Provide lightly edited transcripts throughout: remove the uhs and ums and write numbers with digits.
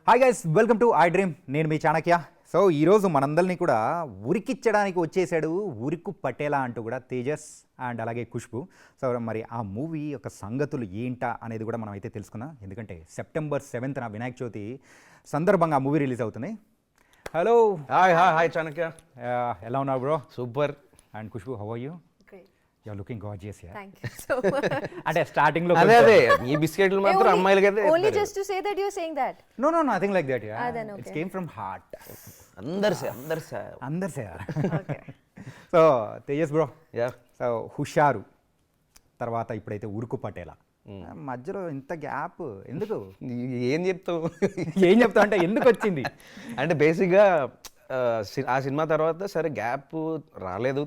Hi guys, welcome to I dream. నేను మీ Chanakya. So ఈరోజు మనందరినీ కూడా ఉరికిచ్చడానికి వచ్చేసాడు ఉరుకు పటేలా అంటూ కూడా తేజస్ అండ్ అలాగే ఖుష్బు. సో మరి ఆ మూవీ యొక్క సంగతులు ఏంటా అనేది కూడా మనం అయితే తెలుసుకుందాం. ఎందుకంటే September 7th వినాయక చవితి సందర్భంగా ఆ మూవీ రిలీజ్ అవుతుంది. Hello, hi hi hi Chanakya. ఎలా ఉన్నావు bro? Super. And Khushbu, how are you? You are looking gorgeous. Thank you so much. అంటే స్టార్టింగ్ లో అదే ఈ బిస్కెట్లు మాత్రం అమ్మాయిలకైతే Only just to say that you're saying that. No nothing like that. then okay. It's came from heart. అందరు say Okay. So Tejas bro, yeah so Husharu తర్వాత ఇప్పుడైతే ఉరుకు పటేలా, మధ్యలో ఇంత గ్యాప్ ఎందుకు? ఏం చెప్తావు? ఏం చెప్తా అంటే ఎందుకు వచ్చింది? అంటే బేసిక్గా ఆ సినిమా తర్వాత సరే గ్యాప్ రాలేదు,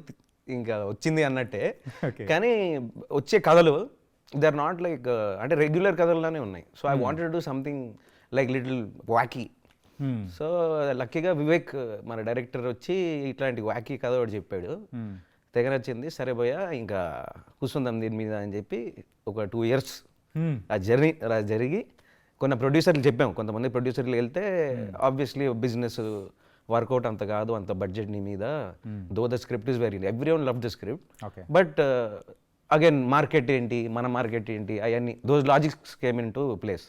ఇంకా వచ్చింది అన్నట్టే. Okay. కానీ వచ్చే కథలు దే ఆర్ నాట్ లైక్ అంటే రెగ్యులర్ కథల్లోనే ఉన్నాయి. So I wanted to do something like little walkie. So లక్కీగా వివేక్ మన డైరెక్టర్ వచ్చి ఇట్లాంటి వాకీ కథ ఒకటి చెప్పాడు, తెగ నచ్చింది. సరే పోయా ఇంకా కూర్చుందాం దీని మీద అని చెప్పి ఒక 2 years ఆ జర్నీ అలా జరిగి కొన్ని ప్రొడ్యూసర్లు చెప్పాం. కొంతమంది ప్రొడ్యూసర్లు వెళ్తే ఆబ్వియస్లీ బిజినెస్ వర్కౌట్ అంత కాదు, అంత బడ్జెట్ నీ మీద. Though the script is very, every one love the script. Okay. But again market ఏంటి, మన మార్కెట్ ఏంటి, అవన్నీ those logics came in to place.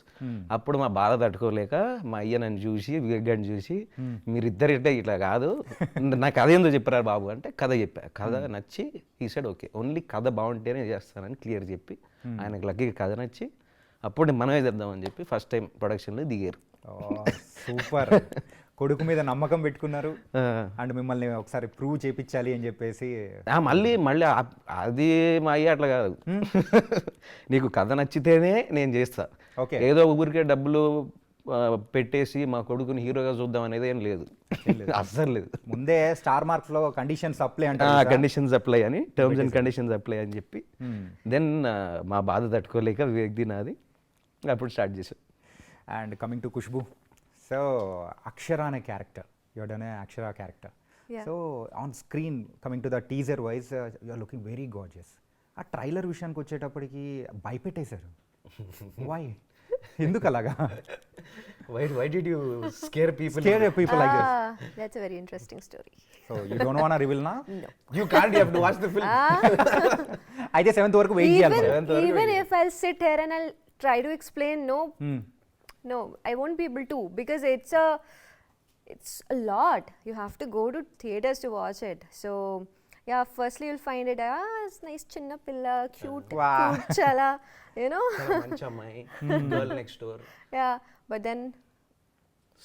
అప్పుడు మా బాధ తట్టుకోలేక మా అయ్య నన్ను చూసి, వివేక్ గారిని చూసి, మీరిద్దరిటే ఇట్లా కాదు, నాకు కథ ఏందో చెప్పారు బాబు అంటే కథ చెప్పా. కథ నచ్చి ఈ సైడ్ ఓకే, ఓన్లీ కథ బాగుంటేనే చేస్తానని క్లియర్ చెప్పి ఆయనకు లక్కీగా కథ నచ్చి అప్పుడు మనమే చేద్దామని చెప్పి ఫస్ట్ టైం ప్రొడక్షన్లో దిగారు. సూపర్. కొడుకు మీద నమ్మకం పెట్టుకున్నారు అండ్ మిమ్మల్ని ఒకసారి ప్రూవ్ చేపించాలి అని చెప్పేసి. మళ్ళీ అది మా అయ్య అట్లా కాదు, నీకు కథ నచ్చితేనే నేను చేస్తా, Okay. ఏదో ఊరికే డబ్బులు పెట్టేసి మా కొడుకుని హీరోగా చూద్దాం అనేది ఏం లేదు, అస్సలు లేదు. ముందే స్టార్ మార్క్స్ లో కండిషన్స్ అప్లై అంటే కండిషన్స్ అప్లై అని, టర్మ్స్ అండ్ కండిషన్స్ అప్లై అని చెప్పి దెన్ మా బాధ తట్టుకోలేక వివేక్ నాది అప్పుడు స్టార్ట్ చేశాం. And coming to Khushbu, so Akshara అనే character, your done a Akshara character. Yeah. So on screen coming to the teaser wise you are looking very gorgeous. ఆ ట్రైలర్ విషయానికి వచ్చేటప్పటికి భయపెట్టేశారు. వై? ఎందుకు అలాగా? Why did you scare people? Scare people like this. That's a very interesting story. So you don't want to reveal na? No. You can't, you have to watch the film. అయితే 7th వరకు wait చేయాలి. Even if I'll sit here and I'll try to explain, no, I won't be able to, because it's a lot. You have to go to theaters to watch it. So yeah, firstly you'll find it, it's nice chinna pilla, cute, Wow. cute chala, you know. మంచి అమ్మాయి, girl next door. Yeah, but then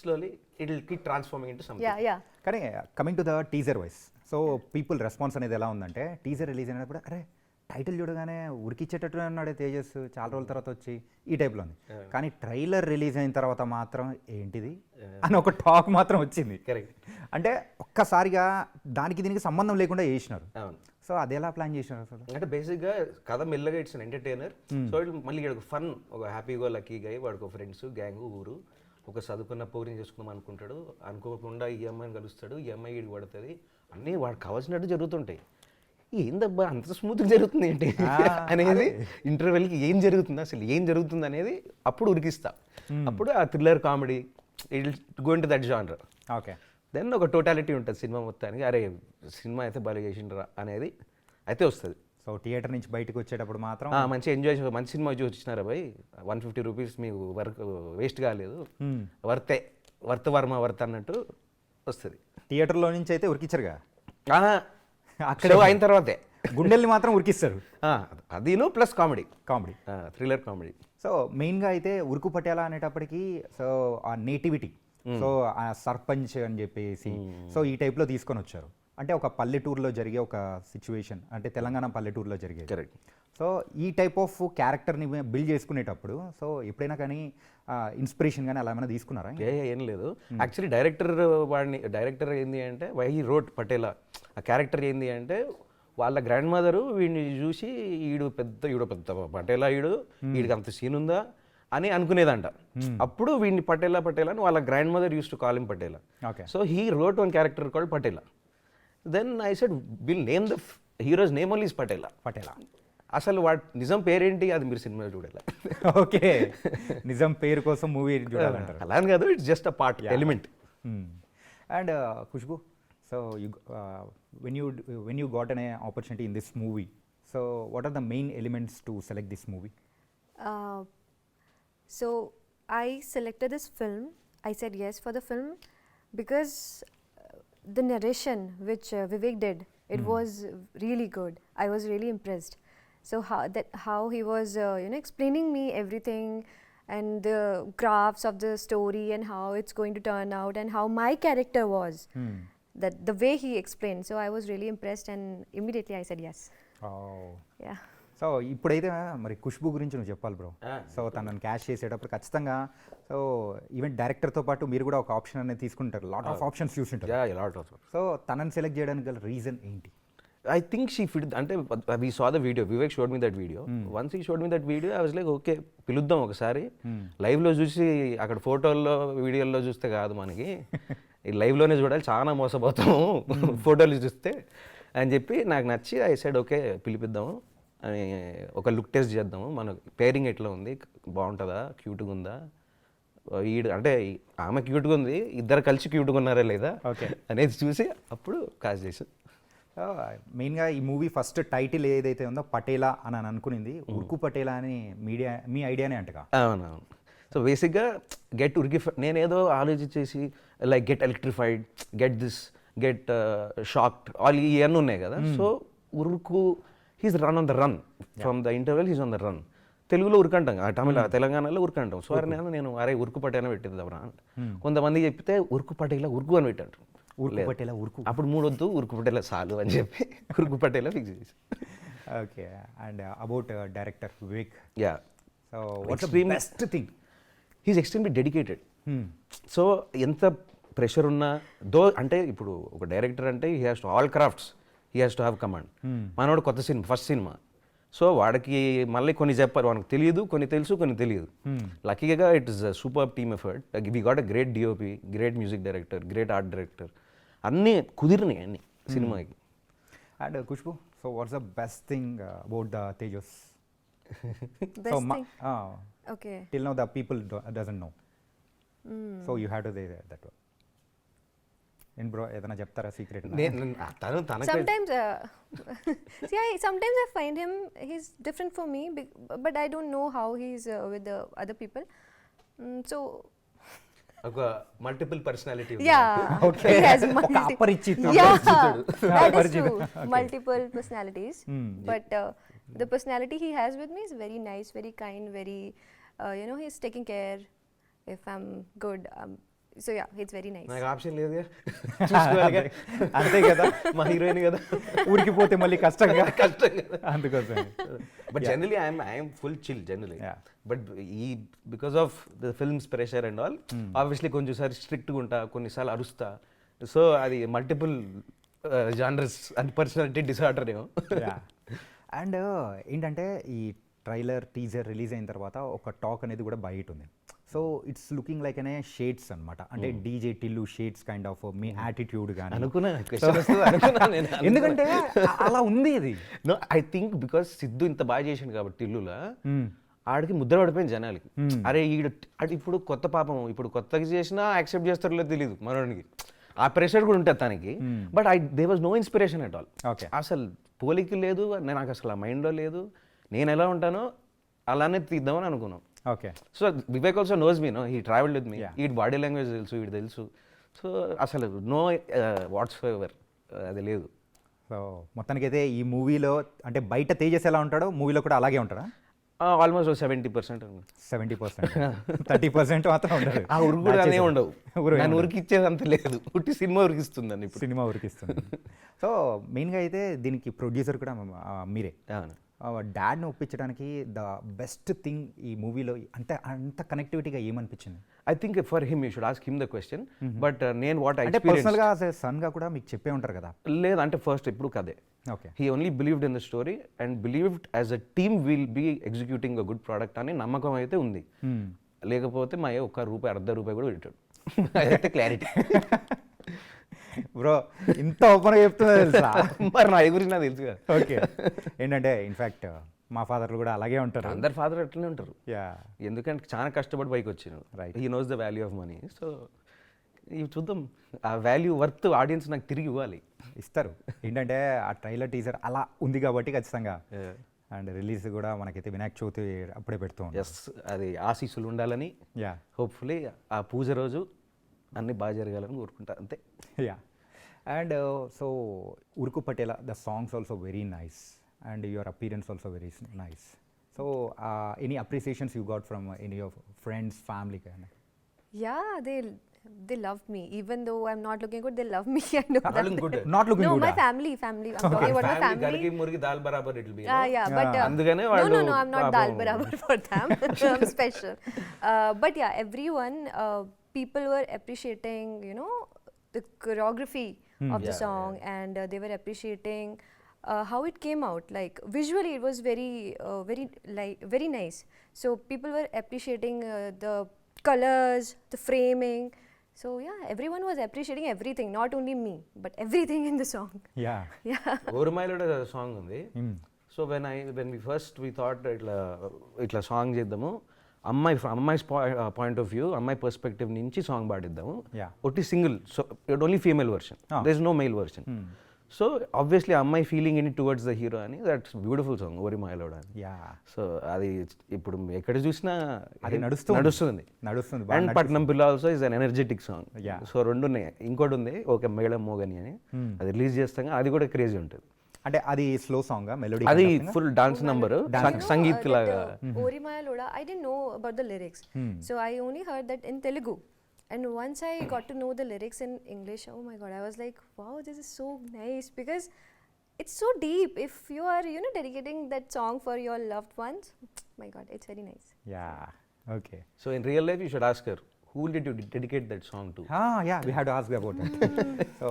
Slowly it will keep transforming into something. yeah. కానీ coming to the teaser wise, so people response అనేది ఎలా ఉందంటే, teaser release అయినప్పుడు అరే title చూడగానే ఉరికిచ్చేటట్టు అన్నాడే తేజస్ చాలా రోజుల తర్వాత వచ్చి ఈ టైప్లో ఉంది. కానీ ట్రైలర్ రిలీజ్ అయిన తర్వాత మాత్రం ఏంటిది అని ఒక టాక్ మాత్రం వచ్చింది. Correct. అంటే ఒక్కసారిగా దానికి దీనికి సంబంధం లేకుండా చేసినారు. అవును. సో అది ఎలా ప్లాన్ చేసినారు అసలు? అంటే బేసిక్గా కథ మెల్లగా ఇట్స్ ఎంటర్టైనర్. సో మళ్ళీ ఇక్కడ ఫన్, ఒక హ్యాపీగా లక్కీ గై, వాడికి ఒక ఫ్రెండ్స్ గ్యాంగ్, ఊరు, ఒక చదువుకున్న పోరిని చేసుకుందాం అనుకుంటాడు, అనుకోకుండా ఈ అమ్మాయిని కలుస్తాడు, ఈ అమ్మాయి ఇడికి పడుతుంది, అన్నీ వాడికి కావాల్సినట్టు జరుగుతుంటాయి. ఏందబ్బా అంత స్మూత్గా జరుగుతుంది ఏంటి అనేది, ఇంటర్వెల్కి ఏం జరుగుతుంది, అసలు ఏం జరుగుతుంది అనేది అప్పుడు ఉరికిస్తా. అప్పుడు ఆ thriller comedy it go into that genre. Okay. Then ఒక టోటాలిటీ ఉంటుంది సినిమా మొత్తానికి, అరే సినిమా అయితే బాగా చేసిండ్రా అనేది అయితే వస్తుంది. సో థియేటర్ నుంచి బయటకు వచ్చేటప్పుడు మాత్రం మంచి ఎంజాయ్, మంచి సినిమా చూసి వచ్చినారా భయ్, 150 రూపీస్ మీకు వర్క్ వేస్ట్ కాలేదు, వర్త్ వర్మ అన్నట్టు వస్తుంది. థియేటర్లో నుంచి అయితే ఉరికిచ్చారుగా, అక్కడ అయిన తర్వాతే గుండెల్ని మాత్రం ఉరికిస్తారు. అదిను plus comedy, thriller comedy. So మెయిన్గా అయితే ఉరుకు పటేలా అనేటప్పటికీ సో ఆ నేటివిటీ, సో ఆ సర్పంచ్ అని చెప్పేసి సో ఈ టైప్లో తీసుకొని వచ్చారు. అంటే ఒక పల్లెటూరులో జరిగే ఒక సిచ్యువేషన్, అంటే తెలంగాణ పల్లెటూరులో జరిగేది. కరెక్ట్. సో ఈ టైప్ ఆఫ్ క్యారెక్టర్ని బిల్డ్ చేసుకునేటప్పుడు సో ఎప్పుడైనా కానీ ఇన్స్పిరేషన్ కానీ అలా ఏమైనా తీసుకున్నారా? ఏం లేదు. యాక్చువల్లీ డైరెక్టర్ ఏంది అంటే వై రోట్ పటేలా, ఆ క్యారెక్టర్ ఏంది అంటే వాళ్ళ గ్రాండ్ మదరు వీడిని చూసి ఈడు పెద్ద పటేలా, వీడికి అంత సీన్ ఉందా అని అనుకునేదంట. అప్పుడు వీడిని పటేలా అని వాళ్ళ grand mother use to call him Patela. So he wrote one character called Patela. Then I said, we'll name the hero's name only is Patela. అసలు వాడి నిజం పేరేంటి అది మీరు సినిమా చూడాలి. ఓకే, నిజం పేరు కోసం మూవీ చూడాలంటారు. అలా అని కాదు, it's just a part element. And Khushbu, so when you got an opportunity in this movie, so what are the main elements to select this movie? So I selected this film. I said yes for the film because the narration which Vivek did, it was really good. I was really impressed. So how he was explaining me everything and the graphs of the story and how it's going to turn out and how my character was, that the way he explained. So I was really impressed and immediately I said yes. Oh. Yeah. So ఇప్పుడైతే మరి ఖుష్బు గురించి నువ్వు చెప్పాలి bro. So తనని cash చేసేటప్పుడు ఖచ్చితంగా so even డైరెక్టర్తో పాటు మీరు కూడా ఒక ఆప్షన్ అనేది తీసుకుంటారు, లాట్ ఆఫ్ ఆప్షన్స్ చూసుంటారు. సో తనని సెలెక్ట్ చేయడానికి గల రీజన్ ఏంటి? I think she fit, అంటే we saw the video, Vivek showed me that video. Once he showed me that video, I was like, okay, పిలుద్దాం ఒకసారి. లైవ్లో చూసి అక్కడ ఫోటోల్లో వీడియోల్లో చూస్తే కాదు మనకి, ఈ లైవ్లోనే చూడాలి, చాలా మోసపోతాము ఫోటోలు చూస్తే అని చెప్పి నాకు నచ్చి ఐ సైడ్ ఓకే పిలిపిద్దాము అని, ఒక లుక్ టెస్ట్ చేద్దాము, మన పేరింగ్ ఎట్లా ఉంది, బాగుంటుందా, క్యూట్గా ఉందా, అంటే ఆమె క్యూట్గా ఉంది, ఇద్దరు కలిసి క్యూట్గా ఉన్నారా లేదా అనేది చూసి అప్పుడు కాస్ట్ చేసాం. మెయిన్గా ఈ మూవీ ఫస్ట్ టైటిల్ ఏదైతే ఉందో పటేలా అని అనుకునింది, ఉర్కు పటేలా అని మీ ఐడియానే అంటగా. అవునవును. సో బేసిక్గా గెట్ నేనేదో ఆలోచించేసి like get electrified, get this, get shocked, all ఇవన్నీ ఉన్నాయి కదా. సో ఉరుకు, he's run on the run from the interval, he's on the run. తెలుగులో ఉరుకంటాం, తెలంగాణలో ఉరుకంటాం. సో నేను అరే ఉరుకు పటేలా పెట్టిద్దాంరా అంటే, కొంతమంది చెప్తే ఉరుకు పటేలా ఉరుకు అని పెట్టారు. ఉరుకు పటేలా ఉరుకు, అప్పుడు 3 వద్దు, ఉరుకు పటేలా చాలు అని చెప్పి ఉరుకు పటేలా ఫిక్స్ చేసి. Okay. And about director Vivek, yeah, so what's the best thing? He's extremely dedicated. So ఎంత ప్రెషర్ ఉన్నా అంటే ఇప్పుడు ఒక డైరెక్టర్ అంటే he has to all crafts, he has to have command. మనోడు కొత్త సినిమా, ఫస్ట్ సినిమా, సో వాడికి మళ్ళీ కొన్ని చెప్పారు, మనకు తెలియదు, కొన్ని తెలుసు, కొన్ని తెలియదు. లక్కీగా it is a super team effort. We got a great DOP, great music director, great art director, అన్నీ కుదిరినాయి అన్ని సినిమాకి. And Khushbu, so what's the best thing about the Tejas? Best thing? Okay. Till now the people doesn't know. So you have to say that one. In bro, ఏదైనా చెప్తారా secret? Sometimes, sometimes I find him, he's different for me, but I don't know how he's with the other people. So ఒక multiple personality. yeah, Okay. he has Aparichitudu. yeah, that is Aparichitudu. true. Multiple personalities, but the personality he has with me is very nice, very kind, very he's taking care if I'm good. So yeah, it's very nice. నాకు option లేదుగా, చూసుకోవాలిగా. అంతే కదా, మా heroine కదా, ఊరికి పోతే మళ్ళీ కష్టంగా, కష్టం కదా. అందుకోసం. But generally I'm full chill generally. But ఈ because of the films pressure and all, obviously కొంచెంసారి స్ట్రిక్ట్గా ఉంటా, కొన్నిసార్లు అరుస్తా. సో అది multiple genres and personality disorder ఏమో. అండ్ ఏంటంటే ఈ ట్రైలర్ టీజర్ రిలీజ్ అయిన తర్వాత ఒక టాక్ అనేది కూడా బయట ఉంది. సో ఇట్స్ లుకింగ్ లైక్ అనే షేడ్స్ అనమాట, అంటే DJ Tillu shades kind of మీ యాటిట్యూడ్ కానీ అనుకున్నా. ఎందుకంటే అలా ఉంది ఇది. No, I think because Siddhu ఇంత బాగా చేసిండు కాబట్టి టిల్లులా ఆడికి ముద్ర పడిపోయింది జనాలకి. అరే అది ఇప్పుడు కొత్త పాపం, ఇప్పుడు కొత్తగా చేసినా యాక్సెప్ట్ చేస్తారో లేదో తెలియదు మనోడికి, ఆ ప్రెషర్ కూడా ఉంటుంది తనకి. But they was no inspiration at all. అసలు పోలికి లేదు, నాకు అసలు ఆ మైండ్లో లేదు. నేను ఎలా ఉంటానో అలానే తీద్దామని అనుకున్నాం. Okay. So Vivek also knows me, he travelled with me, ఈ బాడీ లాంగ్వేజ్ తెలుసు, వీడు తెలుసు. సో అసలు నో వాట్స్ ఎవర్ అది లేదు. సో మొత్తానికైతే ఈ మూవీలో అంటే బయట తేజస్ ఎలా ఉంటాడో మూవీలో కూడా అలాగే ఉంటారా? ఆల్మోస్ట్ 70%. 70%, 30% మాత్రం ఉండదు. ఆ ఉరుకు కూడా అనే ఉండవు, నన్ను ఉరికిచ్చేది అంత లేదు, పుట్టి సినిమా ఉరికిస్తుందని. ఇప్పుడు సినిమా ఉరికిస్తుంది. సో మెయిన్గా అయితే దీనికి ప్రొడ్యూసర్ కూడా మీరే. డాడ్ని ఒప్పించడానికి ద బెస్ట్ థింగ్ ఈ మూవీలో అంటే అంత కనెక్టివిటీగా ఏమనిపించింది? I think for him you should ask him the question. But నేను వాట్ అంటే పర్సనల్గా సన్గా కూడా మీకు చెప్పే ఉంటారు కదా? లేదు, అంటే ఫస్ట్ ఎప్పుడు కదే. Okay. He only believed in the story and believed as a team will be executing a good product అని నమ్మకం అయితే ఉంది. లేకపోతే మా ₹1 ₹2 కూడా పెట్టాడు. అదైతే క్లారిటీ. బ్రో ఇంత ఓపెన్గా చెప్తుందో తెలుసా? మరి నా గురించి నాకు తెలుసు కదా. ఓకే. ఏంటంటే ఇన్ఫ్యాక్ట్ మా ఫాదర్లు కూడా అలాగే ఉంటారు. అందరి ఫాదర్ అట్లనే ఉంటారు, యా ఎందుకంటే చాలా కష్టపడి పైకి వచ్చాను. Right. He knows the value of money. So ఇవి చూద్దాం, ఆ వాల్యూ వర్త్ ఆడియన్స్ నాకు తిరిగి ఇవ్వాలి. ఇస్తారు. ఏంటంటే ఆ ట్రైలర్ టీజర్ అలా ఉంది కాబట్టి ఖచ్చితంగా. అండ్ రిలీజ్ కూడా మనకైతే వినాయక చవితి అప్పుడే పెడుతూ ఉంటాం. ఎస్, అది ఆశీస్సులు ఉండాలని, యా హోప్ఫుల్లీ ఆ పూజ రోజు అన్నీ బాగా జరగాలని కోరుకుంటా, అంతే. Yeah and so Uruku Patela the songs also very nice and your appearance also very nice. So any appreciations you got from any of friends family కైనా? Yeah, they love me. Even though I'm not looking good, they love me. I know All that. good. Not looking no, good. my family. I'm talking about my family. గరికి మురికి దాల్ బరాబర్ it will be. Yeah, but అందుకనే no, వాళ్ళు I'm not dal barabar for them. I'm special. But yeah, everyone, people were appreciating, you know, the choreography of the song, and they were appreciating how it came out. Like visually, it was very nice. So people were appreciating the colors, the framing. So yeah, everyone was appreciating everything, not only me, but everything in the song. Yeah Yeah. ఓరుమైలోడ song ఉంది. So when we first we thought ఇట్లా song చేద్దాము, అమ్మాయి point of view, అమ్మాయి perspective నుంచి song పాడిద్దాము. Yeah. ఒకటి single, so it only female version, there is no male version. So obviously అమ్మాయి feeling in towards the hero అని, that's beautiful song ఓరిమాయలోడ అని. యా సో అది ఇప్పుడు ఎక్కడ చూసినా అది నడుస్తుంది. నడుస్తుంది. అండ్ పట్నం పిల్ల also is an energetic song. Yeah. So రెండు ఉన్నాయి. ఇంకోటి ఉంది ఒక మేళం మోగని అని, అది రిలీజ్ చేస్తాం, అది కూడా క్రేజీ ఉంటుంది. అంటే అది స్లో సాంగ్ మెలోడీ? అది ఫుల్ డాన్స్ నంబర్, సంగీత్ లాగా. Orimaya Loda, I didn't know about the lyrics. So I only heard that in Telugu. And once I got to know the lyrics in English, oh my god, I was like, wow, this is so nice, because it's so deep. If you are, you know, dedicating that song for your loved ones, my god, it's very nice. Yeah okay. So in real life you should ask her, who did you dedicate that song to? Yeah we have to ask about that. So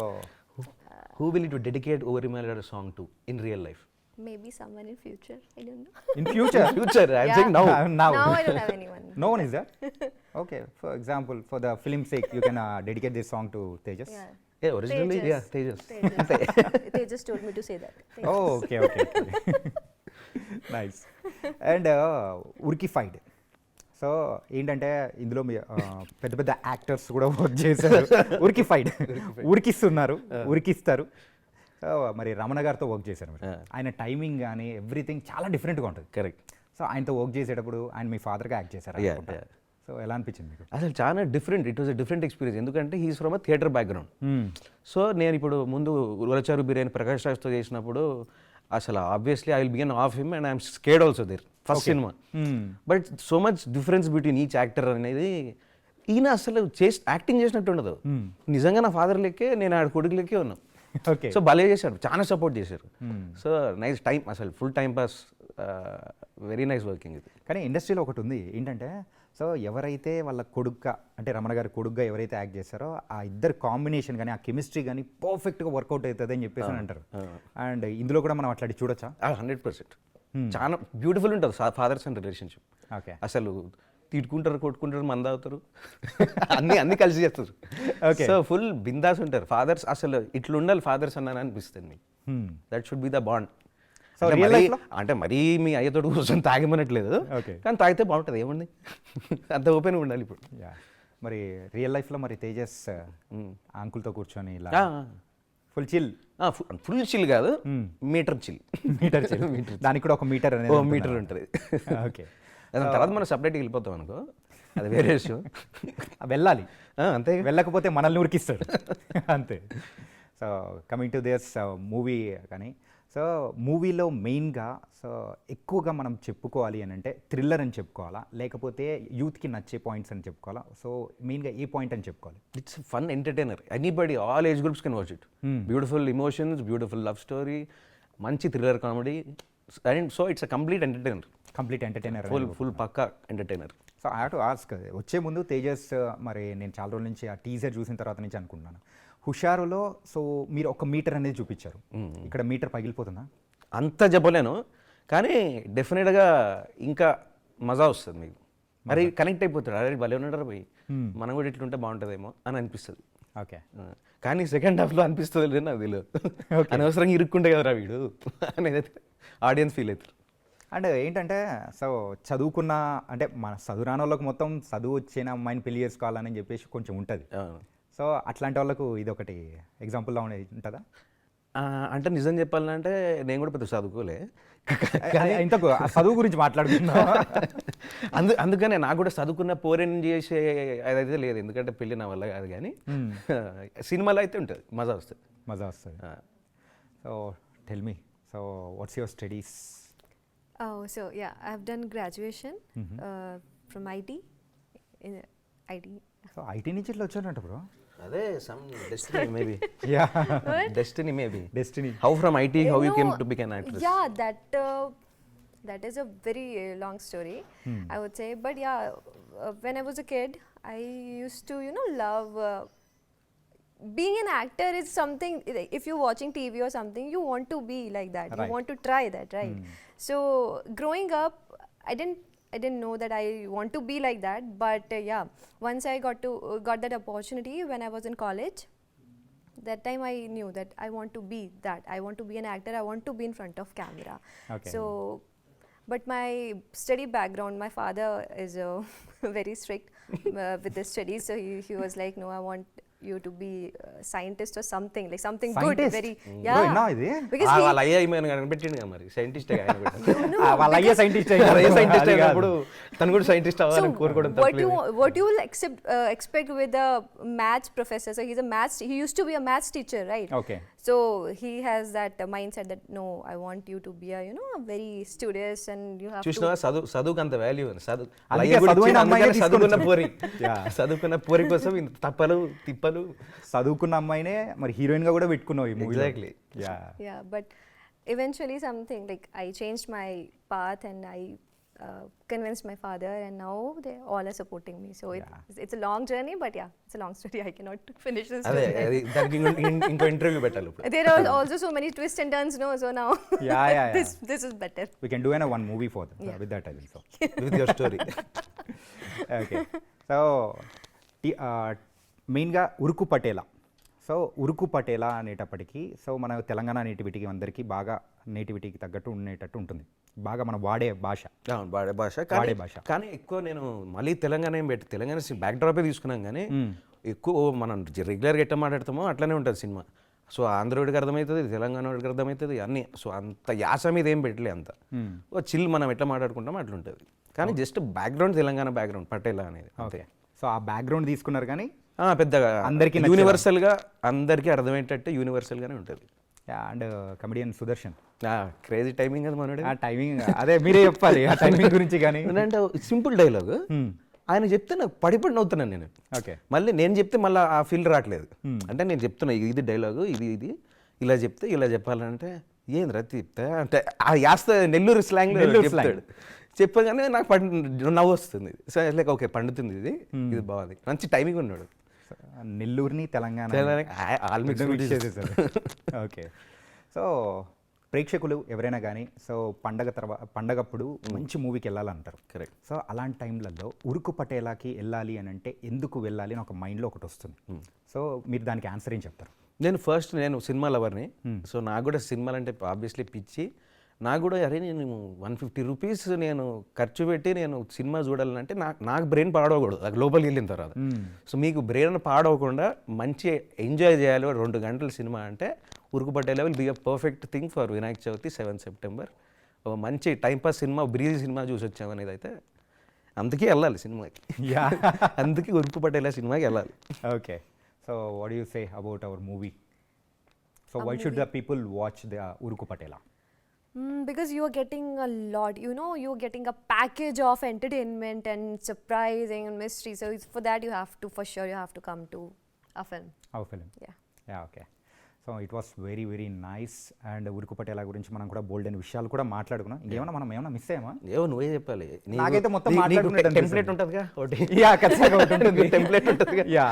who will you dedicate ఓరిమాయలోడ song to in real life? Maybe someone in future, I don't know. In future? Future I am saying now. Now Now I don't have anyone. No one is there? Okay, for example, for the film sake, you can dedicate this song to Tejas? Yeah. A originally yeah Tejas. They just told me to say that. Oh, okay. Nice. And ఉరికిఫైడ్. So ఏంటంటే ఇందులో పెద్ద పెద్ద actors కూడా work చేశారు. ఉరికిఫైడ్, ఉరికిస్తున్నారు, ఉరికిస్తారు. So మరి రమణ గారితో work చేశారు మీరు. ఆయన టైమింగ్ కానీ ఎవ్రీథింగ్ చాలా డిఫరెంట్గా ఉంటుంది. కరెక్ట్. సో ఆయనతో వర్క్ చేసేటప్పుడు ఆయన మీ ఫాదర్గా యాక్ట్ చేశారు. Yeah. సో ఎలా అనిపించింది మీకు? అసలు చాలా different, it was a different experience. ఎందుకంటే he's from a theatre background. So నేను ఇప్పుడు ముందు ఉలచారు బిర్యానీ ప్రకాష్ రాజ్తో చేసినప్పుడు అసలు obviously I will begin of him and I'm scared also there first సినిమా. But so much difference between each actor అనేది, ఈయన అసలు యాక్టింగ్ చేసినట్టు ఉండదు. నిజంగా నా ఫాదర్ లెక్కే, నేను ఆడ కొడుకు లెక్కే ఉన్నాను. ఓకే. సో భలే చేశారు, చాలా సపోర్ట్ చేశారు. సో నైస్ టైం, అసలు full time pass, very nice working ఇది. కానీ ఇండస్ట్రీలో ఒకటి ఉంది ఏంటంటే, సో ఎవరైతే వాళ్ళ కొడుగ్గా అంటే రమణ గారి కొడుగ్గా ఎవరైతే యాక్ట్ చేస్తారో ఆ ఇద్దరు కాంబినేషన్ కానీ ఆ కెమిస్ట్రీ కానీ పర్ఫెక్ట్గా వర్కౌట్ అవుతుంది అని చెప్పేసి అంటారు. అండ్ ఇందులో కూడా మనం అట్లాంటి చూడొచ్చా? 100%. చాలా బ్యూటిఫుల్ ఉంటుంది ఫాదర్స్ అండ్ రిలేషన్షిప్. ఓకే. అసలు తిట్టుకుంటారు, కొట్టుకుంటారు, మంద అవుతారు, అన్ని కలిసి చేస్తారు. సో ఫుల్ బిందాస్ ఉంటారు ఫాదర్స్. అసలు ఇట్లా ఉండాలి ఫాదర్స్ అన్నాను అనిపిస్తుంది మీకు. That should be the bond. So real లైఫ్లో అంటే మరీ మీ అయ్యతోటి కూర్చొని తాగమనట్లేదు, కానీ తాగితే బాగుంటుంది, ఏముంది, అంత ఓపెన్గా ఉండాలి ఇప్పుడు. మరి రియల్ లైఫ్లో మరి తేజస్ అంకుల్తో కూర్చొని ఇలా ఫుల్ చిల్? ఫుల్ చిల్ కాదు, మీటర్ చిల్. మీటర్ చిల్, దానికి కూడా ఒక మీటర్ అనేది మీటర్ ఉంటుంది. ఓకే. దాని తర్వాత మనం సపరేట్గా వెళ్ళిపోతాం అనుకో, అది వేరే విషయం. వెళ్ళాలి, అంతే. వెళ్ళకపోతే మనల్ని ఉరికిస్తాడు, అంతే. So coming to this movie, కానీ సో మూవీలో మెయిన్గా సో ఎక్కువగా మనం చెప్పుకోవాలి అని అంటే థ్రిల్లర్ అని చెప్పుకోవాలా, లేకపోతే యూత్కి నచ్చే పాయింట్స్ అని చెప్పుకోవాలా? సో మెయిన్గా ఏ పాయింట్ అని చెప్పుకోవాలి? It's fun entertainer, anybody, all age groups can watch it. Beautiful emotions, beautiful love story, మంచి thriller comedy, and so it's a complete entertainer. Complete entertainer, full పక్కా entertainer. So I have to ask, వచ్చే ముందు తేజస్, మరి నేను చాలా రోజుల నుంచి ఆ టీజర్ చూసిన తర్వాత నుంచి అనుకుంటున్నాను, హుషారులో సో మీరు ఒక మీటర్ అనేది చూపించారు, ఇక్కడ మీటర్ పగిలిపోతుందా? అంత చెప్పలేను, కానీ డెఫినెట్గా ఇంకా మజా వస్తుంది మీకు. మరి కనెక్ట్ అయిపోతాడు, అరే భలే ఉన్నాడు పోయి, మనం కూడా ఇట్లుంటే బాగుంటుందేమో అని అనిపిస్తుంది. ఓకే. కానీ సెకండ్ హాఫ్లో అనిపిస్తుంది లేదు నాకు తెలియదు, అనవసరంగా ఇరుక్కుంటే కదరా వీడు అనేది ఆడియన్స్ ఫీల్ అవుతారు. అండ్ ఏంటంటే సో చదువుకున్న అంటే మన చదువురాని వాళ్ళకి మొత్తం చదువు వచ్చిన అమ్మాయిని పెళ్లి చేసుకోవాలని చెప్పేసి కొంచెం ఉంటుంది. సో అట్లాంటి వాళ్ళకు ఇది ఒకటి ఎగ్జాంపుల్లా ఉంటుందా? అంటే నిజం చెప్పాలంటే నేను కూడా పెద్ద చదువుకోలే. ఇంతకు ఆ చదువు గురించి మాట్లాడుకుందాం. అందుకనే నాకు కూడా చదువుకున్న పోరేని చేసే అదైతే లేదు, ఎందుకంటే పెళ్ళి నా వల్ల కాదు. కానీ సినిమాలో అయితే ఉంటుంది, మజా వస్తుంది. మజా వస్తుంది. So tell me, so what's your studies? Oh, so yeah, I've done graduation from IT. In IT. So IT నుంచి ఇట్లా వచ్చారంట బ్రో. అదే some destiny maybe. Yeah, destiny maybe. Destiny. How from IT how you came to become an actress? Yeah, that is a very long story, I would say. But yeah, when I was a kid, I used to love. Being an actor is something, if you're watching TV or something, you want to be like that. Right. You want to try that, right? So growing up, I didn't know that I want to be like that. But yeah, once I got that opportunity when I was in college, that time I knew that I want to be that. I want to be an actor. I want to be in front of camera. Okay. So, but my study background, my father is very strict with his studies. So he was like, no, I want you to be a scientist or something, like something good, Scientist? very Bro, విన్నావా ఇది? because వాళ్ళ అయ్యా ఈమెను కనిపెట్టిండు కదా మరి, scientist వాళ్ళ అయ్యే సైంటిస్ట్ సైంటిస్ట్ అయినప్పుడు తను కూడా సైంటిస్ట్ అవ్వాలని కోరుకోవడం తప్పలేదు. what you will expect with a maths professor? So he used to be a maths teacher, right? Okay. So he has that mindset that no, I want you to be a a very studious, and you have చూసినా to చదువుకు అంత value ఉంది. అందుకే చదువైన అమ్మాయినే చదువుకున్న తీసుకొని పోరి Yeah. చదువుకున్న పోరి కోసం ఇంత తప్పలు తిప్పలు. చదువుకున్న అమ్మాయినే మరి హీరోయిన్ గా కూడా పెట్టుకున్నావు ఈ movie. Exactly. Yeah. yeah, but eventually something like I changed my path, and I convinced my father, and now they all are supporting me. So it's a long journey, but yeah, it's a long story. I cannot finish this అదే story. అది దానికి ఇంకో interview పెట్టాలి ఇప్పుడు. There are also so many twists and turns, no? So now Yeah. this is better. We can do one movie for that. Yeah. With that I will so. With your story. Okay. So మెయిన్గా ఉరుకు పటేలా. So Uruku పటేలా అనేటప్పటికీ so మన తెలంగాణ నేటివిటీకి అందరికీ బాగా నేటివిటీకి తగ్గట్టు ఉండేటట్టు ఉంటుంది, బాగా మనం వాడే భాష. అవును, వాడే భాష. వాడే భాష. కానీ ఎక్కువ నేను మళ్ళీ తెలంగాణ ఏం పెట్టి తెలంగాణ బ్యాక్ డ్రాపే తీసుకున్నాం. కానీ ఎక్కువ మనం రెగ్యులర్గా ఎట్లా మాట్లాడతామో అట్లనే ఉంటుంది సినిమా. సో ఆంధ్రోడికి అర్థమవుతుంది, తెలంగాణ వాడికి అర్థమవుతుంది అన్నీ. సో అంత యాస మీద ఏం పెట్టలే, అంత చిల్ మనం ఎట్లా మాట్లాడుకుంటామో అట్లుంటుంది. కానీ జస్ట్ బ్యాక్గ్రౌండ్ తెలంగాణ బ్యాక్గ్రౌండ్ పటేలా అనేది. ఓకే. సో ఆ బ్యాక్గ్రౌండ్ తీసుకున్నారు కానీ పెద్దగా అందరికీ యూనివర్సల్గా అందరికీ అర్థమయ్యేటట్టు యూనివర్సల్గానే ఉంటుంది. And comedian Sudarshan crazy timing అది మనోడు. ఆ టైమింగ్ అదే మీరే చెప్పాలి ఆ టైమింగ్ గురించి. కానీ అంటే సింపుల్ డైలాగ్ ఆయన చెప్తే నాకు పడి నవ్వుతున్నాను నేను. ఓకే. మళ్ళీ నేను చెప్తే మళ్ళీ ఆ ఫీల్ రావట్లేదు. అంటే నేను చెప్తున్నా ఇది డైలాగు, ఇది ఇలా చెప్తే ఇలా చెప్పాలంటే ఏంద్రా చెప్తా అంటే ఆ యాస్త నెల్లూరు స్లాంగ్లో చెప్తాడు. చెప్పగానే నాకు నవ్వు వస్తుంది. సో లైక్ ఓకే పండుతుంది, ఇది బాగుంది, మంచి టైమింగ్ ఉన్నాడు. నెల్లూరుని తెలంగాణ చేసేసారు. ఓకే. సో ప్రేక్షకులు ఎవరైనా కానీ సో పండగప్పుడు మంచి మూవీకి వెళ్ళాలంటారు. కరెక్ట్. సో అలాంటి టైంలలో ఉరుకు పటేలాకి వెళ్ళాలి అని అంటే ఎందుకు వెళ్ళాలి అని ఒక మైండ్లో ఒకటి వస్తుంది. సో మీరు దానికి ఆన్సర్ ఏం చెప్తారు? నేను సినిమా లవర్ని. సో నాకు కూడా సినిమాలు అంటే ఆబ్వియస్లీ పిచ్చి. నాకు కూడా అరే నేను 150 రూపీస్ నేను ఖర్చు పెట్టి నేను సినిమా చూడాలంటే నాకు బ్రెయిన్ పాడవకూడదు లోపలికి వెళ్ళిన తర్వాత. సో మీకు బ్రెయిన్ పాడవకుండా మంచి ఎంజాయ్ చేయాలి 2 గంటల సినిమా అంటే Uruku Patela will be a perfect thing for Vinayaka Chavithi 7 September. ఒక మంచి టైంపాస్ సినిమా, బ్రీజీ సినిమా చూసి వచ్చామనేది అయితే అందుకే వెళ్ళాలి సినిమాకి. అందుకే ఉరుకు పటేలా సినిమాకి వెళ్ళాలి. Okay. So what you say about our movie? So why should the people watch the Uruku Patela? Because you are getting a lot, you're getting a package of entertainment and surprising and mystery. So for that for sure you have to come to a film. Our film. Yeah, okay. So it was very very nice. And Uruku Patela గురించి మనం కూడా బోల్డ్ అయిన విషయాలు కూడా మాట్లాడుకున్నాం. ఇంకేమన్నా మనం ఏమన్నా మిస్ అయ్యామా? ఏవో నువ్వే చెప్పాలి. నాకైతే మొత్తం టెంప్లెట్ ఉంటుందిగా ఒకటి. యా, ఖచ్చితంగా ఉంటుంది టెంప్లెట్ ఉంటుందిగా. యా.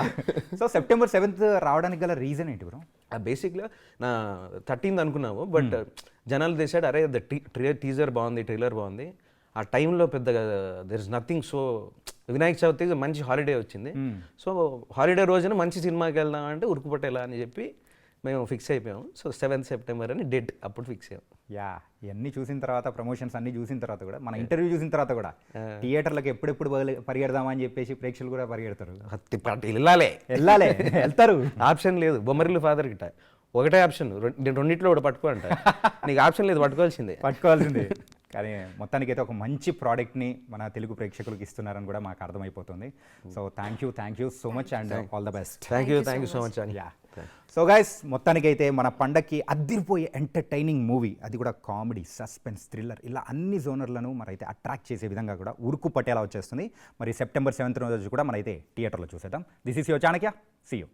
సో September 7th రావడానికి గల రీజన్ ఏంటి బ్రో? బేసిక్గా నా 13th అనుకున్నాము, బట్ జనాలు చేశాడు అరే టీజర్ బాగుంది, ట్రైలర్ బాగుంది. ఆ టైంలో పెద్దగా there is nothing. So Vinayaka Chavithi మంచి హాలిడే వచ్చింది. సో హాలిడే రోజున మంచి సినిమాకి వెళ్దాం అంటే ఉరుకు పటేలా అని చెప్పి మేము ఫిక్స్ అయిపోయాం. సో 7th సెప్టెంబర్ అని డేట్ అప్పుడు ఫిక్స్ అయ్యాం. యా ఇవన్నీ చూసిన తర్వాత ప్రమోషన్స్ అన్నీ చూసిన తర్వాత కూడా మన ఇంటర్వ్యూ చూసిన తర్వాత కూడా థియేటర్లకు ఎప్పుడెప్పుడు పరిగెడదామని చెప్పేసి ప్రేక్షకులు కూడా పరిగెడతారు. వెళ్ళాలి వెళ్ళాలి వెళ్తారు. ఆప్షన్ లేదు. బొమ్మరిల్లు ఫాదర్ గిట్ట ఒకటే ఆప్షన్, రెండింటిలో ఒకటి పట్టుకో అంట. నీకు ఆప్షన్ లేదు, పట్టుకోవాల్సిందే. కానీ మొత్తానికైతే ఒక మంచి ప్రోడక్ట్ని మన తెలుగు ప్రేక్షకులకు ఇస్తున్నారని కూడా మాకు అర్థమైపోతుంది. So thank you so much and all the best. Thank you so much అని. యా సో గైస్ మొత్తానికైతే మన పండక్కి అద్దిరిపోయే ఎంటర్టైనింగ్ మూవీ, అది కూడా కామెడీ, సస్పెన్స్, థ్రిల్లర్, ఇలా అన్ని జోనర్లను మరైతే అట్రాక్ట్ చేసే విధంగా కూడా ఉరుకు పట్టేలా వచ్చేస్తుంది. మరి సెప్టెంబర్ 7th రోజు కూడా మనైతే థియేటర్లో చూసేద్దాం. This is your Chanakya. See you.